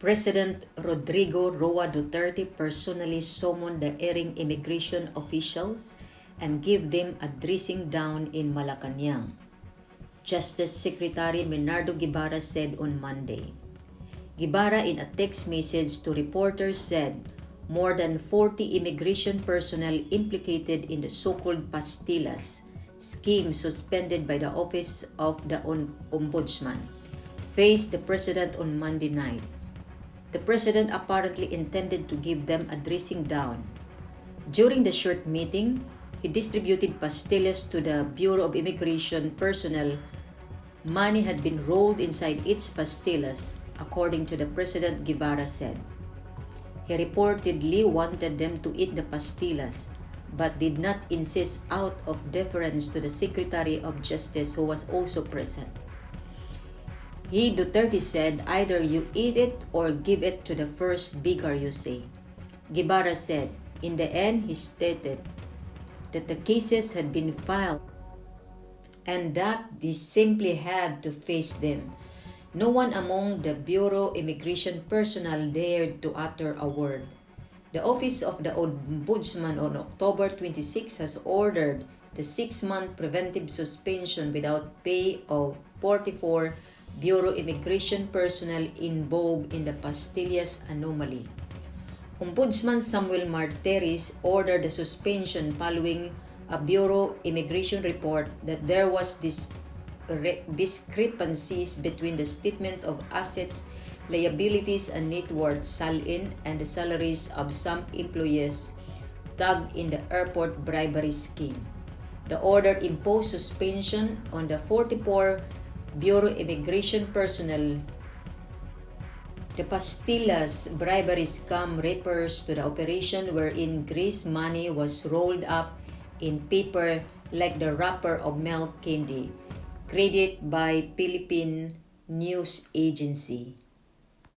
President Rodrigo Roa Duterte personally summoned the erring immigration officials and gave them a dressing down in Malacanang, Justice Secretary Bernardo Guevara said on Monday. Guevara, in a text message to reporters, said more than 40 immigration personnel implicated in the so-called Pastillas scheme suspended by the Office of the Ombudsman faced the president on Monday night. The president apparently intended to give them a dressing down. During the short meeting, he distributed pastillas to the Bureau of Immigration personnel. Money had been rolled inside each pastillas, according to the president, Guevara said. He reportedly wanted them to eat the pastillas, but did not insist out of deference to the Secretary of Justice, who was also present. He, Duterte, said, either you eat it or give it to the first beggar you see. Guevara said, in the end, he stated that the cases had been filed and that they simply had to face them. No one among the Bureau immigration personnel dared to utter a word. The Office of the Ombudsman on October 26 has ordered the 6-month preventive suspension without pay of 44 Bureau immigration personnel involved in the Pastillas anomaly. Ombudsman Samuel Martires ordered the suspension following a Bureau immigration report that there was discrepancies between the statement of assets, liabilities, and net worth (SALIN) and the salaries of some employees tagged in the airport bribery scheme. The order imposed suspension on the 44 Bureau immigration personnel. The Pastillas bribery scam refers to the operation wherein grease money was rolled up in paper like the wrapper of milk candy, credited by Philippine news agency.